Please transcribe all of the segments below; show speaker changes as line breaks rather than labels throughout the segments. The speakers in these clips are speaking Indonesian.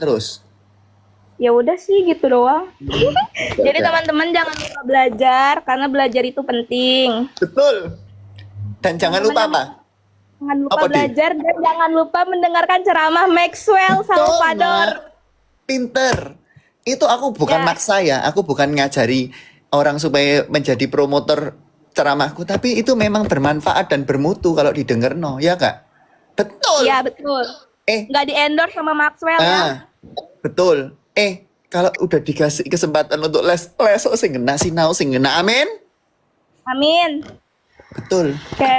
terus?
Ya udah sih gitu doang. Jadi
Udah.
teman-teman jangan lupa belajar karena belajar itu penting.
Betul. Dan jangan
Teman-teman
lupa apa?
jangan lupa
Apa, Di?
belajar dan jangan lupa mendengarkan ceramah Maxwell
Betul,
Salvador.
Mak. Pinter. Itu aku bukan
Ya,
maksa ya. Aku bukan ngajari orang supaya menjadi promotor ceramahku. Tapi itu memang bermanfaat dan bermutu kalau didengar, no. Ya, Kak?
iya
Betul.
betul.
Eh,
Nggak di endorse sama Maxwell ya.
betul. Kalau udah dikasih kesempatan untuk les, lesok sing ngena sinau sing ngena. Amin.
Amin.
Betul.
Oke.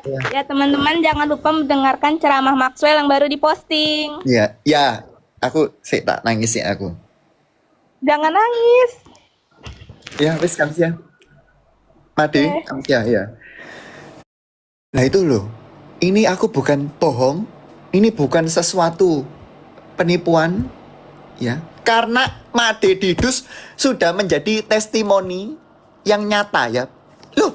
Ya.
Ya teman-teman jangan lupa mendengarkan ceramah Maxwell yang baru diposting.
Ya, ya. Aku sih tak nangis ya aku.
Jangan nangis.
Ya, wis Kamsia. Made,
Oke.
Kamsia ya. Nah itu loh. Ini aku bukan bohong. Ini bukan sesuatu penipuan, ya. Karena Made Didus sudah menjadi testimoni yang nyata ya. Loh,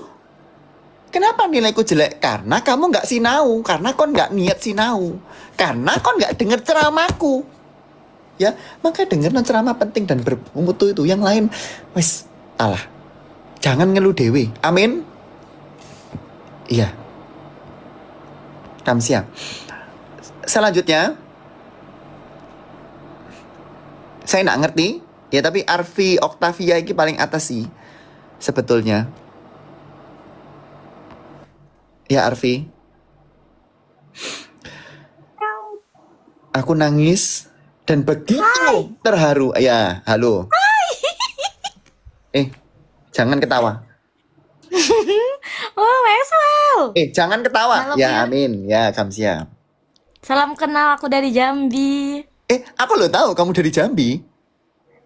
kenapa nilaiku jelek? Karena kamu nggak sinau, karena kon nggak niat sinau, karena kon nggak denger ceramahku. Ya, maka denger ceramah penting dan bermutu itu. Yang lain, wes, alah. Jangan ngeluh dewe. Amin. Iya. Kamsia. Selanjutnya, saya nggak ngerti. Ya, tapi Arfi Octavia ini paling atas sih. Sebetulnya. Ya, Arfi. Aku nangis dan begitu terharu. Ya, halo. Jangan ketawa.
Oh, Maxwell.
Jangan ketawa.
Malam
Ya,
ya.
amin. Ya, Kamsia.
Salam kenal, aku dari Jambi.
Aku lo tahu kamu dari Jambi.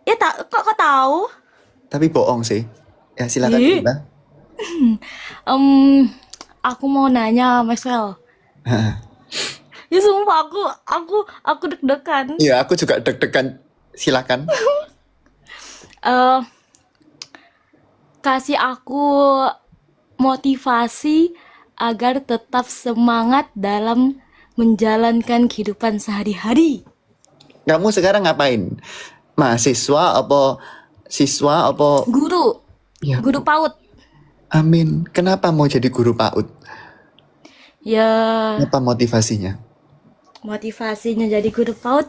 Ya kok tahu?
Tapi bohong sih. Ya, silakan.
Ih.
Mbak.
Aku mau nanya, Maxwell. Ya sumpah aku deg-degan.
Iya, aku juga deg-degan. Silakan.
Eh, Kasih aku motivasi agar tetap semangat dalam menjalankan kehidupan sehari-hari.
Kamu sekarang ngapain? Mahasiswa apa siswa apa?
Guru,
Ya,
guru PAUD.
amin. Kenapa mau jadi guru PAUD?
Ya,
Apa motivasinya?
motivasinya jadi guru PAUD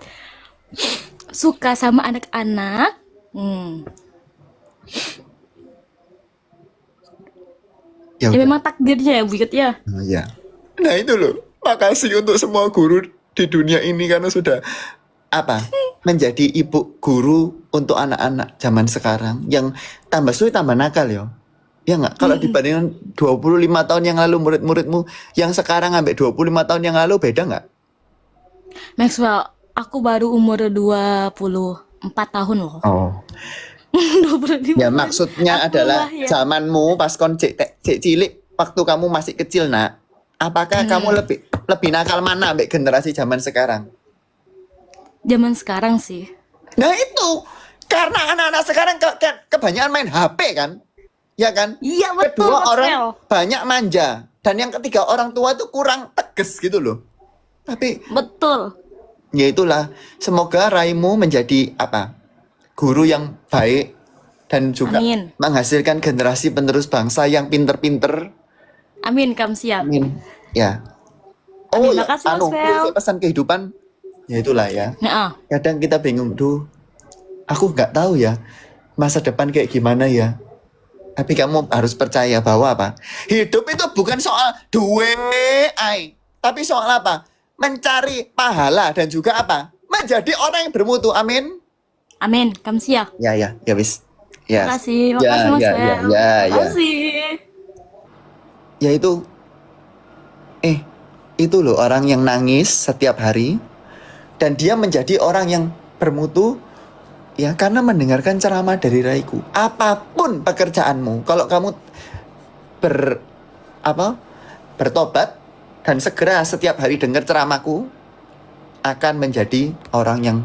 suka sama anak-anak.
Ya
Ya
udah.
memang takdirnya ya, Buyut ya.
Oh, ya. Nah itu loh. Makasih untuk semua guru di dunia ini karena sudah menjadi ibu guru untuk anak-anak zaman sekarang yang tambah sulit tambah nakal ya. Ya nggak? Kalau dibandingkan 25 tahun yang lalu murid-muridmu yang sekarang sampai 25 tahun yang lalu beda nggak?
Maxwell, aku baru umur 24 tahun loh.
Oh.
25
Ya
tahun.
maksudnya
Aku
adalah
lah ya.
zamanmu pas kon cek cilik waktu kamu masih kecil nak. Apakah kamu lebih nakal mana ambek generasi zaman sekarang?
Zaman sekarang sih.
Nah itu karena anak-anak sekarang kebanyakan main HP kan, ya kan?
Iya betul,
Kedua
Maxwell.
orang banyak manja dan yang ketiga orang tua itu kurang tegas gitu loh. Tapi
Betul.
ya itulah, semoga Raimu menjadi guru yang baik dan juga
Amin.
menghasilkan generasi penerus bangsa yang pinter-pinter.
Amin, Kam siap.
Amin. Ya.
Amin,
Ya,
makasih, Maxwell.
pesan kehidupan. Ya itulah ya.
Nah,
Kadang kita bingung, aku nggak tahu ya masa depan kayak gimana ya. Tapi kamu harus percaya bahwa hidup itu bukan soal duit, tapi soal mencari pahala dan juga menjadi orang yang bermutu. Amin.
amin, Kam siap.
Ya wis. Ya.
Makasih,
Ya,
makasih,
ya,
Maxwell.
ya.
Makasih.
Ya itu loh orang yang nangis setiap hari dan dia menjadi orang yang bermutu ya karena mendengarkan ceramah dari Raiku. Apapun pekerjaanmu, kalau kamu bertobat dan segera setiap hari dengar ceramahku akan menjadi orang yang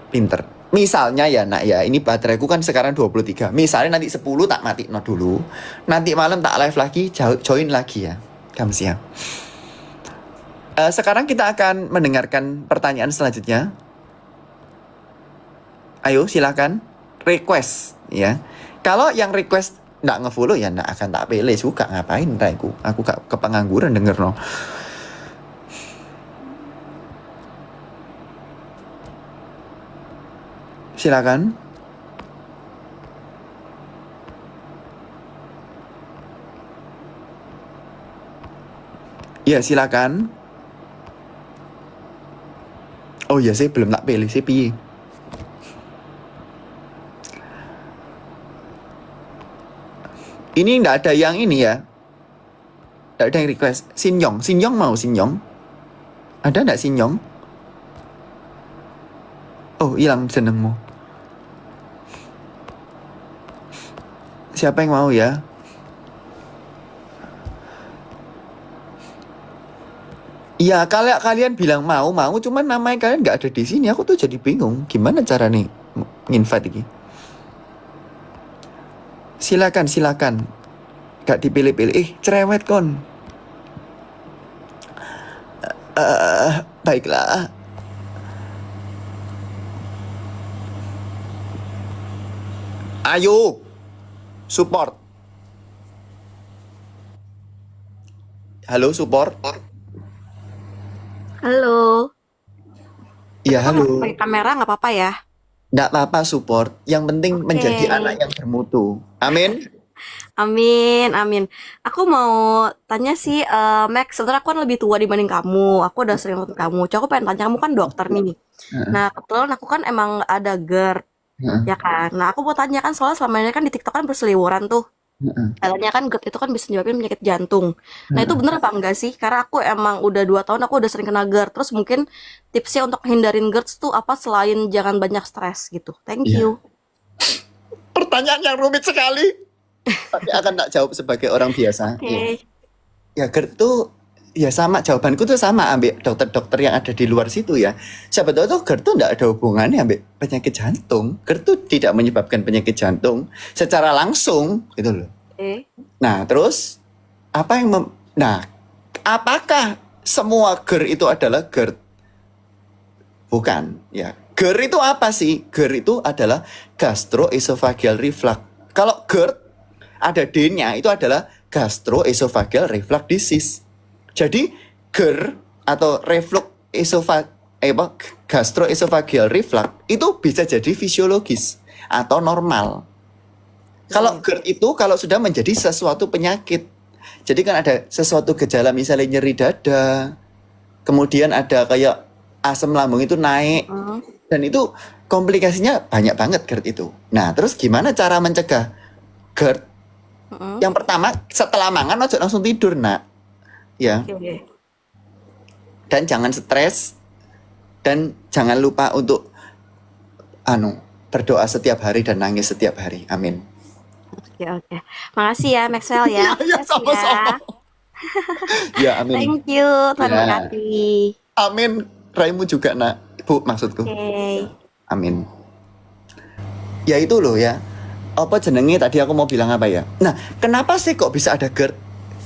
pinter. Misalnya ya nak ya, ini bateraiku kan sekarang 23. Misalnya nanti 10 tak mati dulu. Nanti malam tak live lagi, join lagi ya. Kamsia. Sekarang kita akan mendengarkan pertanyaan selanjutnya. Ayo silakan request ya. Kalau yang request nggak ngefollow ya nggak akan tak pilih juga, ngapain Raiku. Aku gak kepengangguran denger no. Silakan. Ya silakan. Oh ya saya belum tak pilih sih piye. Ini nggak ada yang ini ya. Nggak ada yang request. Sinyong, Sinyong mau Sinyong. Ada nggak Sinyong? Oh hilang jenengmu. Siapa yang mau ya? Iya, kalau kalian bilang mau, cuman namanya kalian nggak ada di sini. Aku tuh jadi bingung. Gimana cara nih nginvite ini? Silakan. Gak dipilih-pilih. Cerewet kon. Baiklah. Ayo, support. Halo, support.
Halo.
Iya, halo.
Pakai kamera nggak apa-apa ya?
Nggak apa-apa support. Yang penting
Oke.
menjadi anak yang bermutu. Amin.
Amin. Aku mau tanya sih, Max, sebenarnya aku kan lebih tua dibanding kamu. Aku udah sering nonton kamu. Cuma aku pengen tanya, kamu kan dokter nih. Nah, kebetulan aku kan emang ada GERD, ya kan? Nah, aku mau tanya kan, soalnya selama ini kan di TikTok kan berseliweran tuh. Katanya kan GERD itu kan bisa menyebabkan penyakit jantung. Nah, itu bener apa enggak sih? Karena aku emang udah 2 tahun aku udah sering kena GERD. Terus mungkin tipsnya untuk hindarin GERD tuh apa selain jangan banyak stres gitu. Thank
Iya.
you.
Pertanyaan yang rumit sekali. Tapi akan tak jawab sebagai orang biasa.
Oke.
Ya GERD tuh ya sama, jawabanku tuh sama ambil dokter-dokter yang ada di luar situ ya. Siapa tahu tuh GERD tuh enggak ada hubungannya ambil penyakit jantung. GERD tuh tidak menyebabkan penyakit jantung secara langsung gitu loh.
Oke.
Nah, terus apakah semua GERD itu adalah GERD? Bukan, ya. GERD itu apa sih? GERD itu adalah gastroesophageal reflux. Kalau GERD ada D-nya itu adalah gastroesophageal reflux disease. Jadi GERD atau gastroesophageal reflux itu bisa jadi fisiologis atau normal. Kalau GERD itu kalau sudah menjadi sesuatu penyakit. Jadi kan ada sesuatu gejala misalnya nyeri dada, kemudian ada kayak asam lambung itu naik, dan itu komplikasinya banyak banget GERD itu. Nah, terus gimana cara mencegah GERD? Yang pertama, setelah makan ojo langsung tidur, nak. Ya.
Oke.
Dan jangan stres, dan jangan lupa untuk berdoa setiap hari dan nangis setiap hari. Amin.
Oke. Makasih ya Maxwell ya.
Ya,
Makasih
sama-sama. Ya, amin.
Thank you, Tuhan
Ya.
berkati.
Amin. Raimu juga, nak. Bu, maksudku.
Oke.
Amin. Ya itu loh ya. Apa jenenge tadi aku mau bilang apa ya? Nah, kenapa sih kok bisa ada GERD?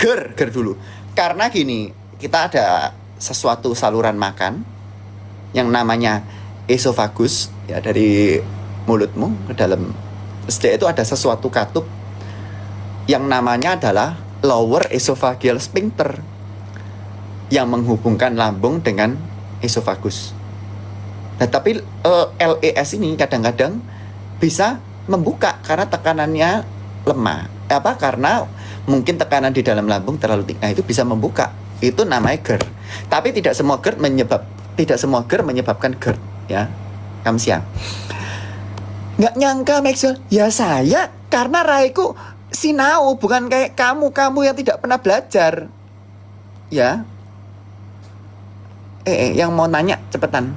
GERD dulu. Karena gini, kita ada sesuatu saluran makan yang namanya esofagus ya, dari mulutmu ke dalam. Terus itu ada sesuatu katup yang namanya adalah lower esophageal sphincter yang menghubungkan lambung dengan esofagus. Nah, tapi LES ini kadang-kadang bisa membuka karena tekanannya lemah. Karena mungkin tekanan di dalam lambung terlalu tinggi. Nah, itu bisa membuka. Itu namanya GERD. Tapi tidak semua GERD menyebabkan GERD ya. Kamsia. Nggak nyangka Maxwell. Ya saya karena Raiku sinau, bukan kayak kamu yang tidak pernah belajar. Ya. Yang mau nanya cepetan.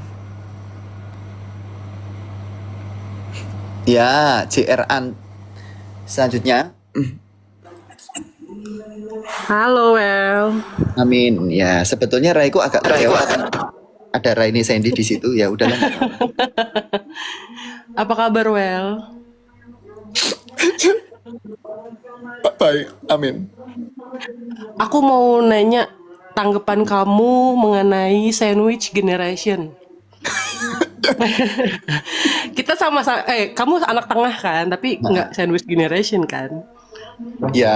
Ya, JR selanjutnya.
Halo, Well.
Amin. Ya, sebetulnya Raiku agak kecewa ada Raini Sandy di situ. Ya udahlah.
Apa kabar, Well?
Baik. Amin.
Aku mau nanya tanggapan kamu mengenai sandwich generation. Kita kita sama kamu anak tengah kan, tapi nggak sandwich generation kan?
Ya,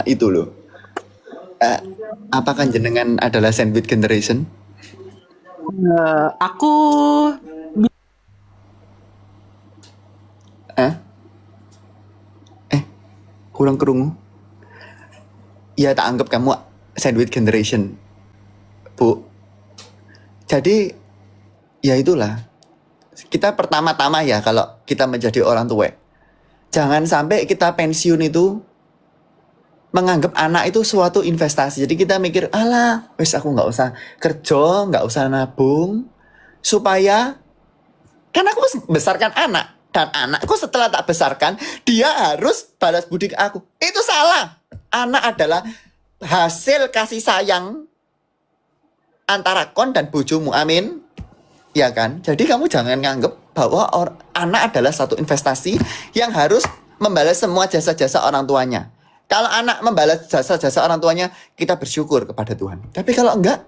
itu loh. Apakah jenengan adalah sandwich generation?
Aku
Eh? Kurang kerungu. Ya, tak anggap kamu sandwich generation, Bu. Jadi, ya itulah. Kita pertama-tama ya kalau kita menjadi orang tua. Jangan sampai kita pensiun itu menganggap anak itu suatu investasi. Jadi kita mikir, alah, wes aku nggak usah kerja, nggak usah nabung, supaya kan aku besarkan anak. Dan anakku setelah tak besarkan, dia harus balas budi ke aku. Itu salah. Anak adalah hasil kasih sayang antara kon dan bojomu. Amin. Ya kan? Jadi kamu jangan nganggep bahwa anak adalah satu investasi yang harus membalas semua jasa-jasa orang tuanya. Kalau anak membalas jasa-jasa orang tuanya, kita bersyukur kepada Tuhan. Tapi kalau enggak,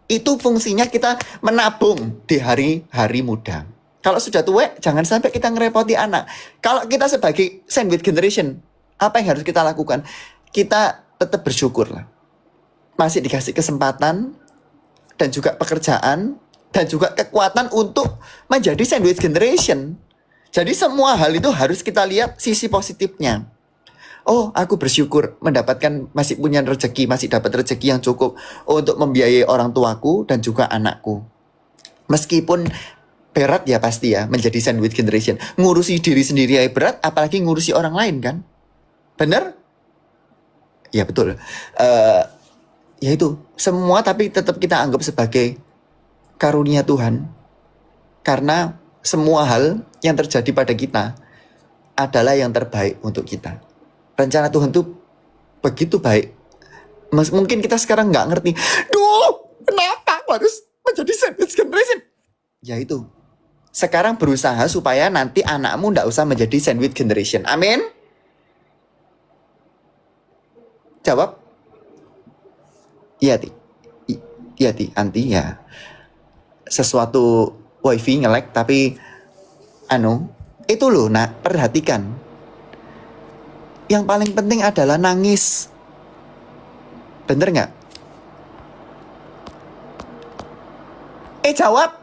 itu fungsinya kita menabung di hari-hari muda. Kalau sudah tua, jangan sampai kita ngerepoti anak. Kalau kita sebagai sandwich generation, apa yang harus kita lakukan? Kita tetap bersyukur lah. Masih dikasih kesempatan, dan juga pekerjaan, dan juga kekuatan untuk menjadi sandwich generation. Jadi semua hal itu harus kita lihat sisi positifnya. Oh, aku bersyukur mendapatkan, masih punya rezeki, masih dapat rezeki yang cukup untuk membiayai orang tuaku dan juga anakku. Meskipun berat ya pasti ya menjadi sandwich generation. Ngurusi diri sendiri aja berat, apalagi ngurusi orang lain kan? Bener? Ya betul. Ya itu, semua tapi tetap kita anggap sebagai karunia Tuhan. Karena semua hal yang terjadi pada kita adalah yang terbaik untuk kita. Rencana Tuhan tuh begitu baik. Mungkin kita sekarang nggak ngerti. Duh, kenapa aku harus menjadi sandwich generation? Ya itu. Sekarang berusaha supaya nanti anakmu nggak usah menjadi sandwich generation. Amin. Jawab. Iya, Ti. Iya, Ti. Anti ya. Sesuatu wifi nge-lag tapi itu loh, nak, perhatikan. Yang paling penting adalah nangis. Bener nggak? Jawab.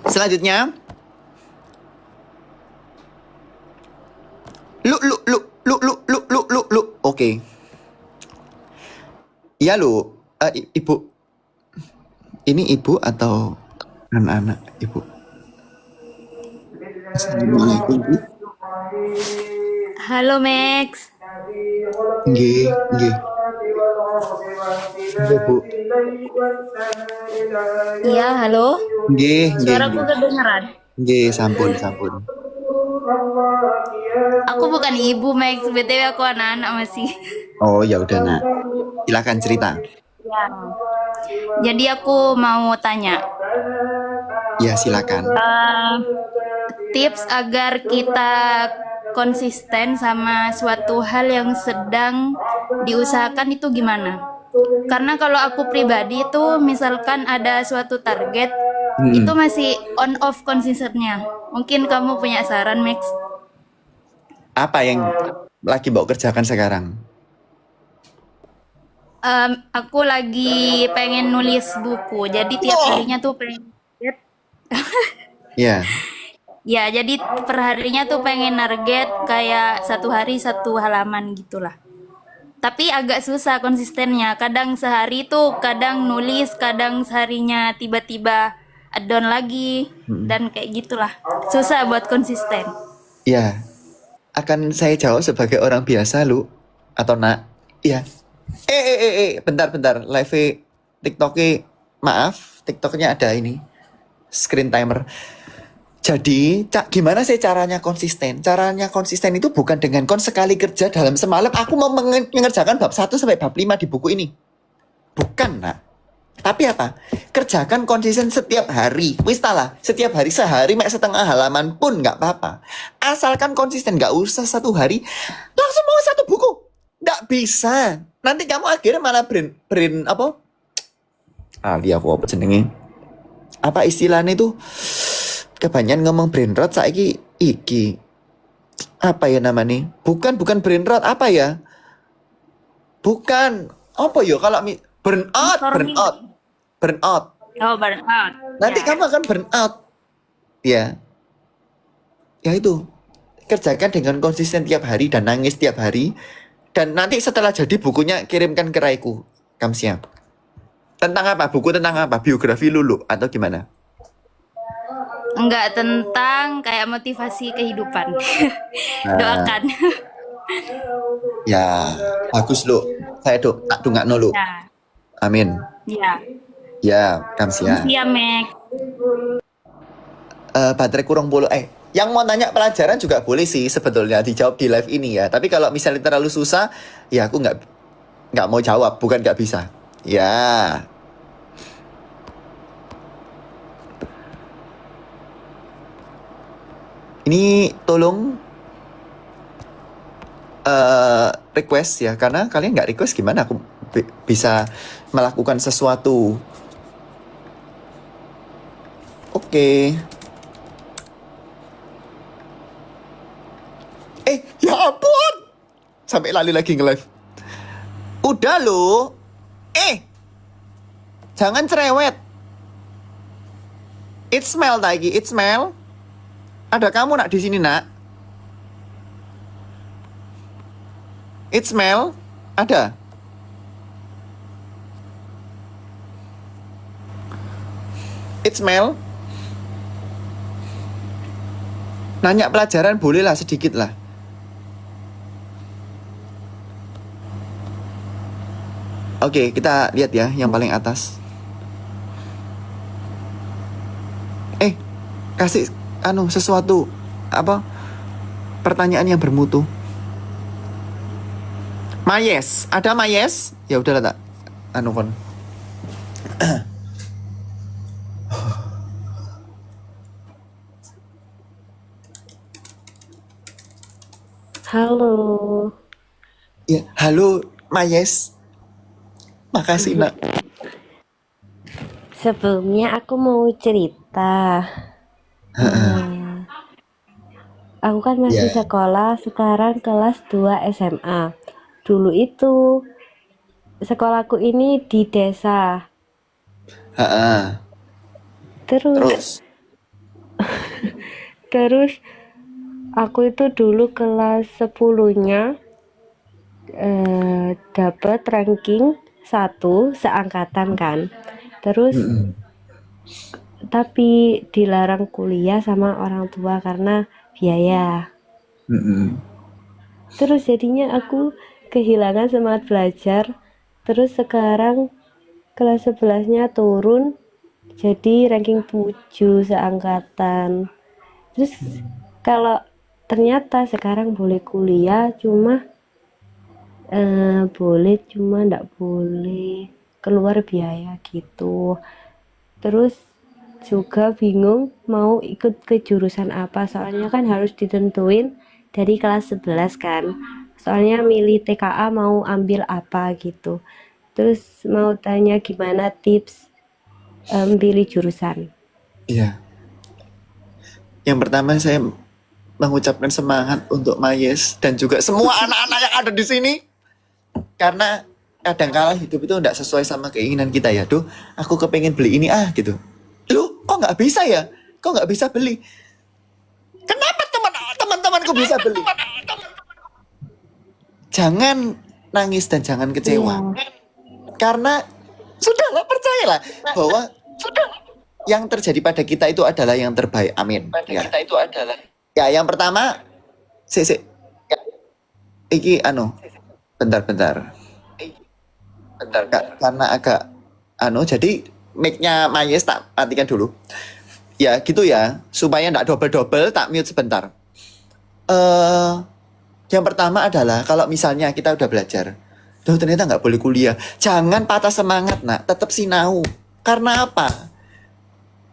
Selanjutnya, lu. Oke. Iya lu, ibu. Ini ibu atau anak-anak ibu? Assalamualaikum, Bu.
Halo Max.
Nggih. Nggih, Bu.
Iya, halo.
Nggih.
Suaraku kedengeran.
Nggih, sampun.
Aku bukan ibu Max, BTW aku anak-anak masih.
Oh, ya udah, Nak. Silakan cerita.
Ya. Jadi aku mau tanya,
Ya, silakan.
tips agar kita konsisten sama suatu hal yang sedang diusahakan itu gimana? Karena kalau aku pribadi itu misalkan ada suatu target, itu masih on off konsistennya. Mungkin kamu punya saran, Max?
Apa yang lagi mau kerjakan sekarang?
Aku lagi pengen nulis buku, jadi tiap harinya tuh pengen
Ya.
ya, jadi per harinya tuh pengen target kayak satu hari satu halaman gitulah. Tapi agak susah konsistennya. Kadang sehari tuh kadang nulis, kadang seharinya tiba-tiba add-on lagi dan kayak gitulah. Susah buat konsisten.
Ya. Akan saya jawab sebagai orang biasa, lu. Atau nak? Ya. Bentar. Live TikToknya, maaf, TikToknya ada ini screen timer. Jadi, gimana sih caranya konsisten? Caranya konsisten itu bukan dengan sekali kerja dalam semalam aku mau mengerjakan bab 1 sampai bab 5 di buku ini. Bukan, nak. Tapi apa? Kerjakan konsisten setiap hari. Wis lah, setiap hari sehari setengah halaman pun nggak apa-apa. Asalkan konsisten, nggak usah satu hari langsung mau satu buku. Nggak bisa. nanti kamu akhirnya malah brain apa? Dia aku apa jenenge? Apa istilahnya itu? Kebanyakan ngomong brain rot saiki iki. Apa ya namanya? Bukan brain rot, apa ya? Bukan. Apa ya kalau
Brainstorming.
burnout.
Oh, burnout.
Nanti
Ya.
kamu akan burnout. Ya. Ya itu. Kerjakan dengan konsisten tiap hari dan nangis tiap hari. Dan nanti setelah jadi bukunya kirimkan ke Raiku. Kamsia. Tentang apa? Buku tentang apa? Biografi Lulu atau gimana?
Enggak, tentang kayak motivasi kehidupan. Doakan.
Ya, bagus lu. Saya tak dungakno lu.
Ya.
Amin.
Ya.
Ya, Kamsia.
Siap, Mek.
Baterai kurang puluh. Yang mau tanya pelajaran juga boleh sih sebetulnya dijawab di live ini ya. Tapi kalau misalnya terlalu susah, ya aku nggak mau jawab. Bukan nggak bisa. Ya. Ini tolong request ya, karena kalian nggak request gimana aku bisa melakukan sesuatu. Oke. Ya ampun, sampai lali lagi nge-live. Udah lo, jangan cerewet. It smell lagi, it smell. Ada kamu nak di sini nak? It smell? Ada? It smell? Nanya pelajaran boleh lah sedikit lah. Oke, kita lihat ya yang paling atas. Kasih sesuatu apa? Pertanyaan yang bermutu. Mayes, ada Mayes? Ya udahlah tak. Kon.
Halo,
Ya, halo Mayes. Makasih nak.
sebelumnya aku mau cerita. Aku kan masih
Ya.
sekolah, sekarang kelas 2 SMA. Dulu itu sekolahku ini di desa.
Ha-ha.
Terus
Terus
aku itu dulu kelas 10-nya dapat ranking 1 seangkatan kan. Terus tapi dilarang kuliah sama orang tua karena biaya. Terus jadinya aku kehilangan semangat belajar. Terus sekarang kelas 11-nya turun jadi ranking 7 seangkatan. Terus kalau ternyata sekarang boleh kuliah cuma nggak boleh keluar biaya gitu. Terus juga bingung mau ikut ke jurusan apa, soalnya kan harus ditentuin dari kelas 11 kan. Soalnya milih TKA mau ambil apa gitu. Terus mau tanya gimana tips pilih jurusan.
Iya. Yang pertama saya mengucapkan semangat untuk Mayes dan juga semua anak-anak yang ada di sini. Karena kadangkala hidup itu tidak sesuai sama keinginan kita ya. Duh, aku kepengen beli ini gitu. Loh, kok nggak bisa ya? Kok nggak bisa beli? Kenapa teman-temanku bisa beli? Jangan nangis dan jangan kecewa. Karena sudahlah, percayalah bahwa yang terjadi pada kita itu adalah yang terbaik. Amin. Kita itu adalah. Ya, yang pertama, iki bentar. Karena agak jadi mic-nya Mayes tak matikan dulu. Ya, gitu ya, supaya enggak double-double, tak mute sebentar. Yang pertama adalah kalau misalnya kita udah belajar, ternyata nggak boleh kuliah. Jangan patah semangat, nak. Tetap sinau. Karena apa?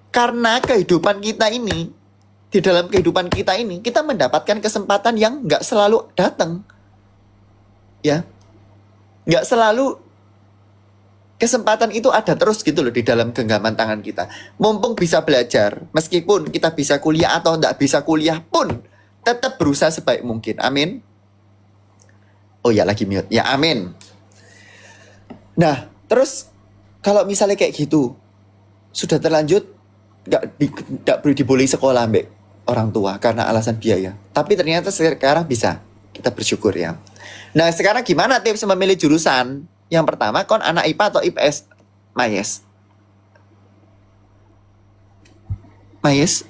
Karena kehidupan kita ini, di dalam kehidupan kita ini, kita mendapatkan kesempatan yang nggak selalu datang. Ya. Nggak selalu kesempatan itu ada terus gitu loh di dalam genggaman tangan kita. Mumpung bisa belajar, meskipun kita bisa kuliah atau nggak bisa kuliah pun, tetap berusaha sebaik mungkin. Amin. Oh ya, lagi mute. Ya, amin. Nah, terus kalau misalnya kayak gitu, sudah terlanjut, nggak perlu dibolehi sekolah mbak orang tua karena alasan biaya. Tapi ternyata sekarang bisa. Kita bersyukur ya. Nah, sekarang gimana tips memilih jurusan? Yang pertama, kon anak IPA atau IPS? Mayes,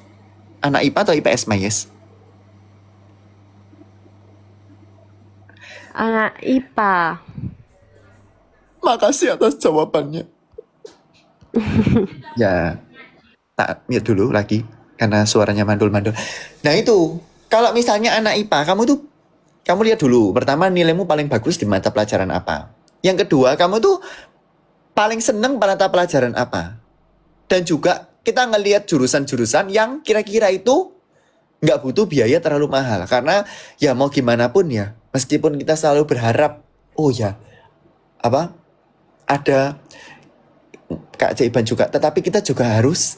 anak IPA atau IPS Mayes?
Anak IPA.
Makasih atas jawabannya. Ya, tak mute dulu lagi karena suaranya mandul-mandul. Nah itu, kalau misalnya anak IPA, kamu lihat dulu. Pertama, nilaimu paling bagus di mata pelajaran apa? Yang kedua, kamu tuh paling seneng mata pelajaran apa? Dan juga kita ngelihat jurusan-jurusan yang kira-kira itu nggak butuh biaya terlalu mahal. Karena ya mau gimana pun ya, meskipun kita selalu berharap, oh ya, ada keajaiban juga. Tetapi kita juga harus,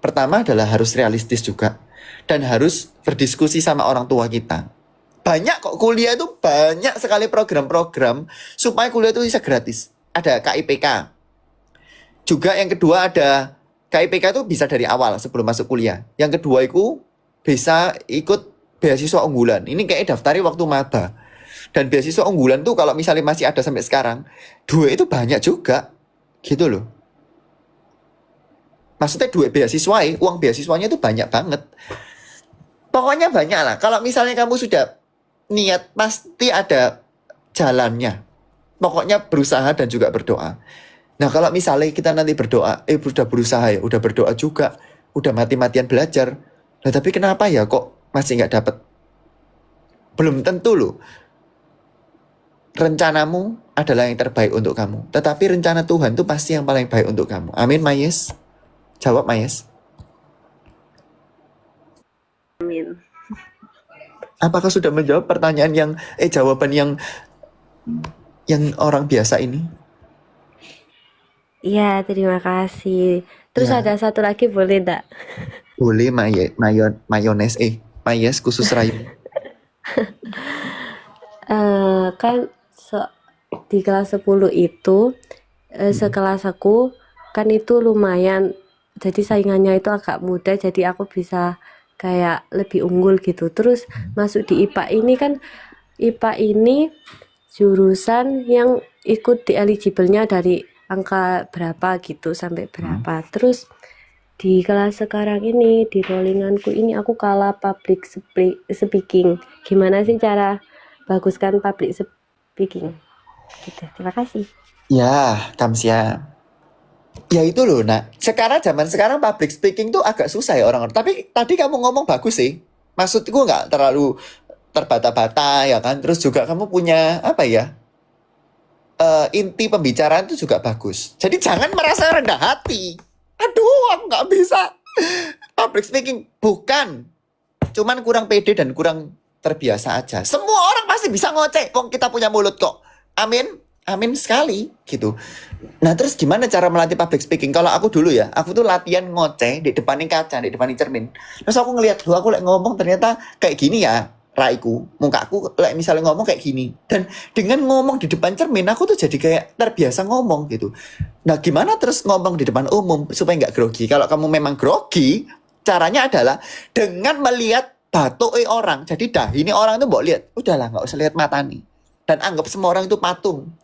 pertama adalah harus realistis juga. Dan harus berdiskusi sama orang tua kita. Banyak kok kuliah itu, banyak sekali program-program supaya kuliah itu bisa gratis. Ada KIPK. Juga yang kedua ada KIPK itu bisa dari awal sebelum masuk kuliah. Yang kedua itu bisa ikut beasiswa unggulan. Ini kayak daftari waktu maba. Dan beasiswa unggulan tuh kalau misalnya masih ada sampai sekarang, duit itu banyak juga. Gitu loh. Maksudnya duit beasiswa, uang beasiswanya itu banyak banget. Pokoknya banyak lah. Kalau misalnya kamu sudah niat, pasti ada jalannya. Pokoknya berusaha dan juga berdoa. Nah kalau misalnya kita nanti berdoa, udah berusaha ya, udah berdoa juga, udah mati-matian belajar. Nah tapi kenapa ya kok masih nggak dapet? Belum tentu loh. Rencanamu adalah yang terbaik untuk kamu. Tetapi rencana Tuhan itu pasti yang paling baik untuk kamu. Amin, Mayes. Jawab, Mayes.
Amin.
Apakah sudah menjawab pertanyaan jawaban yang orang biasa ini?
Iya, terima kasih. Terus
Ya.
ada satu lagi boleh enggak?
Boleh mayones Mayes khusus rayu.
Kan di kelas 10 itu sekelas aku kan itu lumayan, jadi saingannya itu agak mudah, jadi aku bisa kayak lebih unggul gitu. Terus masuk di IPA ini kan, IPA ini jurusan yang ikut di eligible-nya dari angka berapa gitu sampai berapa. Terus di kelas sekarang ini, di rollinganku ini aku kalah public speaking. Gimana sih cara baguskan public speaking? Gitu. Terima kasih.
Ya, Kamsia. Ya itu loh, zaman sekarang public speaking tuh agak susah ya orang-orang. Tapi tadi kamu ngomong bagus sih. Maksudku nggak terlalu terbata-bata ya kan. Terus juga kamu punya inti pembicaraan itu juga bagus. Jadi jangan merasa rendah hati. Aduh, aku nggak bisa. Public speaking bukan. Cuman kurang pede dan kurang terbiasa aja. Semua orang pasti bisa ngoceh. Kok kita punya mulut kok. Amin. Amin sekali gitu. Nah terus gimana cara melatih public speaking? Kalau aku dulu ya, aku tuh latihan ngoceh di depanin kaca, di depanin cermin. Terus aku ngeliat, aku ngomong ternyata kayak gini ya, raiku, mukaku misalnya ngomong kayak gini. Dan dengan ngomong di depan cermin, aku tuh jadi kayak terbiasa ngomong gitu. Nah gimana terus ngomong di depan umum supaya nggak grogi? Kalau kamu memang grogi, caranya adalah dengan melihat batuk orang. Jadi ini orang tuh mbok lihat, udahlah nggak usah lihat mata nih. Dan anggap semua orang itu patung.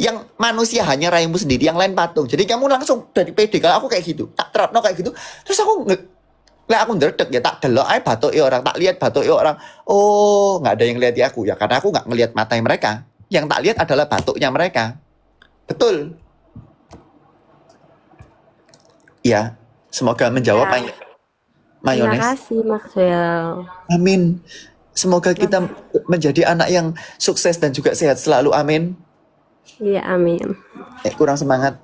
Yang manusia hanya raimu sendiri, yang lain patung. Jadi kamu langsung dari pede. Kalau aku kayak gitu, tak terapno kayak gitu. Terus aku ndredeg ya, tak delok ae batuke orang, tak lihat batuke orang. Oh, nggak ada yang lihat aku ya, karena aku nggak ngelihat matanya mereka. Yang tak lihat adalah batuknya mereka. Betul. Ya, semoga menjawab
Ya.
Mayones.
Terima kasih Maxwell.
Amin. Semoga kita menjadi anak yang sukses dan juga sehat selalu. Amin.
Iya, amin.
Kurang semangat.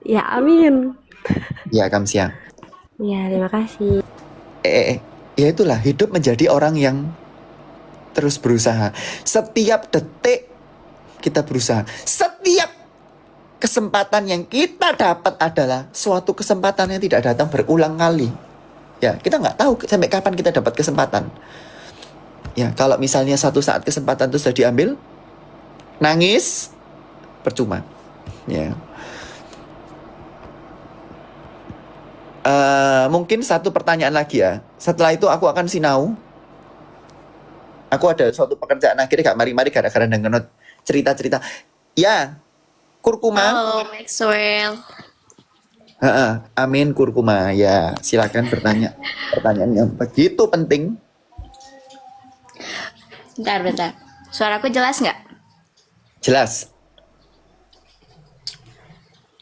Ya, amin.
Ya, Kamsia.
Ya, terima kasih.
Ya itulah, hidup menjadi orang yang terus berusaha. Setiap detik kita berusaha. Setiap kesempatan yang kita dapat adalah suatu kesempatan yang tidak datang berulang kali. Ya, kita nggak tahu sampai kapan kita dapat kesempatan. Ya, kalau misalnya satu saat kesempatan itu sudah diambil, nangis, percuma. Ya. Mungkin satu pertanyaan lagi ya. Setelah itu aku akan sinau. Aku ada suatu pekerjaan akhirnya gak mari-mari gara-gara denger cerita-cerita. Ya, kurkuma.
Halo Maxwell.
Amin kurkuma. Ya, silakan bertanya. Pertanyaan yang begitu penting.
Bentar. Suaraku jelas nggak?
Jelas.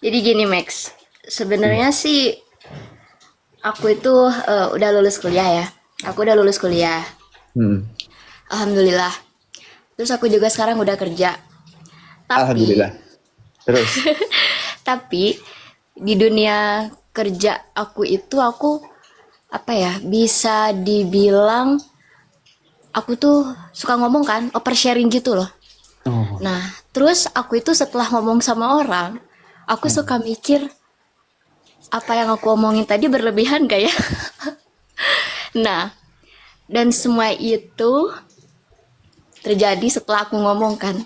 Jadi gini Max, sebenarnya sih aku itu udah lulus kuliah ya. Aku udah lulus kuliah. Alhamdulillah. Terus aku juga sekarang udah kerja. Tapi,
Alhamdulillah. Terus.
tapi di dunia kerja aku itu aku apa ya, bisa dibilang aku tuh suka ngomong kan, oversharing gitu loh.
Oh.
Nah, terus aku itu setelah ngomong sama orang, aku suka mikir apa yang aku omongin tadi berlebihan gak ya? Nah, dan semua itu terjadi setelah aku ngomong kan.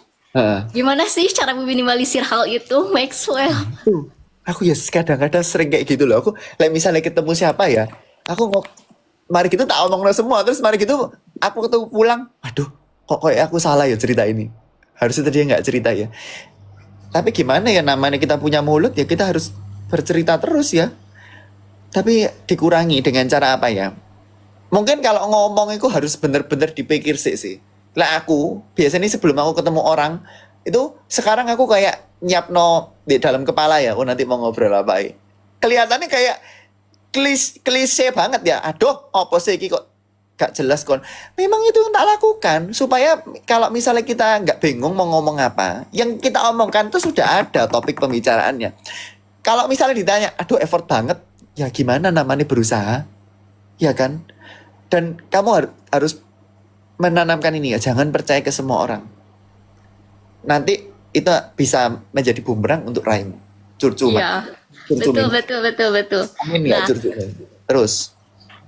Gimana sih cara meminimalisir hal itu, Maxwell?
Aku ya kadang-kadang sering kayak gitu loh. Aku misalnya ketemu siapa ya, aku mari gitu tak omong semua, terus mari gitu aku ketemu pulang, aduh kok kayak aku salah ya cerita ini. Harusnya tadi nggak cerita ya. Tapi gimana ya, namanya kita punya mulut ya, kita harus bercerita terus ya. Tapi dikurangi dengan cara apa ya? Mungkin kalau ngomong itu harus bener-bener dipikir sih. Lah aku biasanya sebelum aku ketemu orang itu, sekarang aku kayak nyiapno di dalam kepala ya, nanti mau ngobrol apa ya. Kelihatannya kayak klise banget ya. Aduh, apa sih ini kok gak jelas kon. Memang itu yang tak lakukan supaya kalau misalnya kita nggak bingung mau ngomong apa, yang kita omongkan itu sudah ada topik pembicaraannya. Kalau misalnya ditanya, aduh effort banget, ya gimana namanya berusaha, ya kan? Dan kamu harus menanamkan ini ya, jangan percaya ke semua orang. Nanti itu bisa menjadi bumerang untuk raimu. Curcuma.
Iya, betul.
Amin ya,
Nah,
curcuma.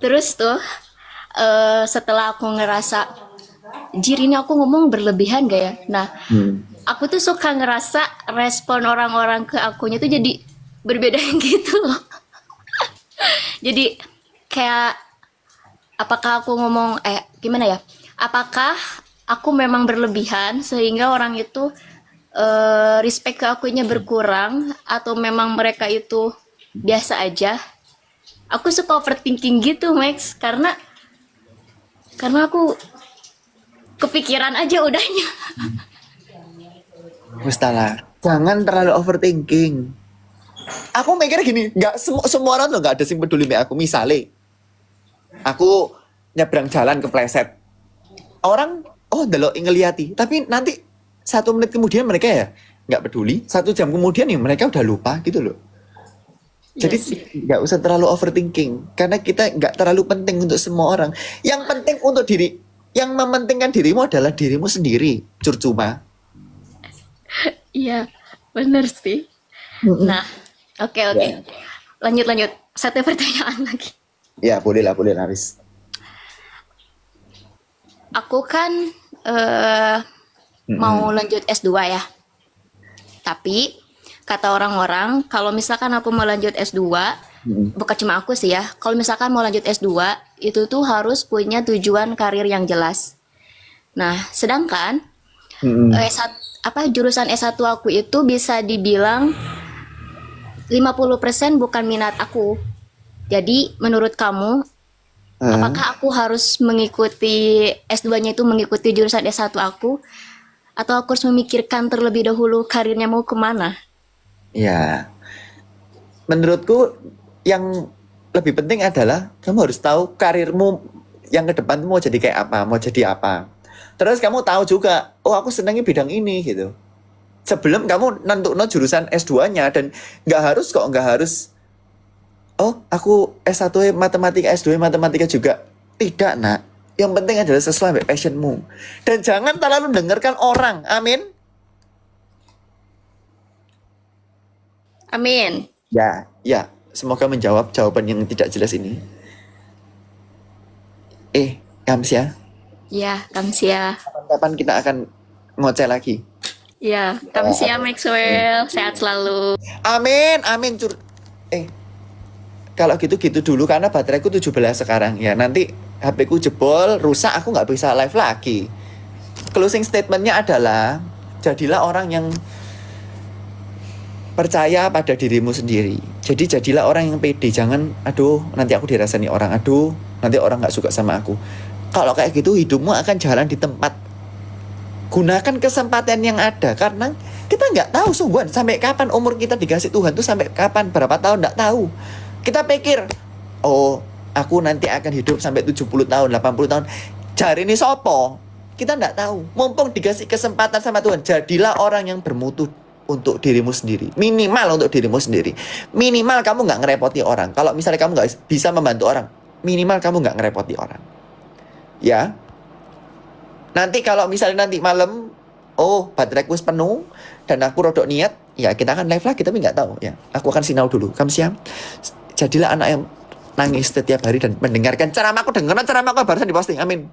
Terus
tuh setelah aku ngerasa, jir ini aku ngomong berlebihan gak ya? Nah, aku tuh suka ngerasa respon orang-orang ke akunya tuh jadi berbeda gitu loh. Jadi kayak, apakah aku ngomong, gimana ya? Apakah aku memang berlebihan sehingga orang itu respect ke akunya berkurang, atau memang mereka itu biasa aja? Aku suka overthinking gitu, Max, karena aku kepikiran aja udahnya.
Mustahil. Jangan terlalu overthinking. Aku mikir gini, nggak semua orang tuh nggak ada yang peduli sama aku. Misalnya, aku nyebrang jalan kepleset. Orang, delok ngeliati. Tapi nanti 1 menit kemudian mereka ya nggak peduli. 1 jam kemudian ya mereka udah lupa gitu loh. Jadi nggak usah terlalu overthinking, karena kita nggak terlalu penting untuk semua orang. Yang penting untuk yang mementingkan dirimu adalah dirimu sendiri, curcuma.
Iya, bener sih. Nah, oke.
Ya.
Lanjut. Satu pertanyaan lagi.
Ya boleh Aris.
Aku kan mau lanjut S2 ya. Tapi kata orang-orang, kalau misalkan aku mau lanjut S2, bukan cuma aku sih ya, kalau misalkan mau lanjut S2, itu tuh harus punya tujuan karir yang jelas. Nah, sedangkan jurusan S1 aku itu bisa dibilang 50% bukan minat aku. Jadi, menurut kamu, apakah aku harus mengikuti S2-nya itu mengikuti jurusan S1 aku, atau aku harus memikirkan terlebih dahulu karirnya mau kemana?
Ya, menurutku yang lebih penting adalah kamu harus tahu karirmu yang ke depan mau jadi kayak apa, mau jadi apa. Terus kamu tahu juga, aku senangnya bidang ini gitu. Sebelum kamu nentuin jurusan S2-nya, dan nggak harus, aku S1 matematika, S2 matematika juga. Tidak, nak. Yang penting adalah sesuai dengan passionmu. Dan jangan terlalu dengarkan orang. Amin.
Amin.
Ya, ya. Semoga menjawab jawaban yang tidak jelas ini. Kams ya.
Ya, kamsia.
Kapan kita akan ngoceh lagi?
Ya, kamsia Maxwell. Sehat selalu.
Amin, amin. Kalau gitu dulu karena bateraiku 17 sekarang ya. Nanti HP ku jebol, rusak, aku nggak bisa live lagi. Closing statementnya adalah jadilah orang yang percaya pada dirimu sendiri. Jadi jadilah orang yang pede. Jangan, aduh nanti aku dirasani orang, aduh nanti orang nggak suka sama aku. Kalau kayak gitu hidupmu akan jalan di tempat. Gunakan kesempatan yang ada karena kita nggak tahu sungguhan sampai kapan umur kita dikasih Tuhan tuh, sampai kapan, berapa tahun nggak tahu. Kita pikir, oh aku nanti akan hidup sampai 70 tahun, 80 tahun. Jari ini sopo? Kita nggak tahu. Mumpung dikasih kesempatan sama Tuhan, jadilah orang yang bermutu untuk dirimu sendiri. Minimal untuk dirimu sendiri. Minimal kamu nggak ngerepoti orang. Kalau misalnya kamu nggak bisa membantu orang, minimal kamu nggak ngerepoti orang. Ya. Nanti kalau misalnya nanti malam, oh bateraiku penuh dan aku rodok niat, ya kita akan live lagi tapi nggak tahu ya. Aku akan sinau dulu. Kamsiam. Jadilah anak yang nangis setiap hari dan mendengarkan ceramahku. Dengarkan ceramahku barusan diposting. Amin.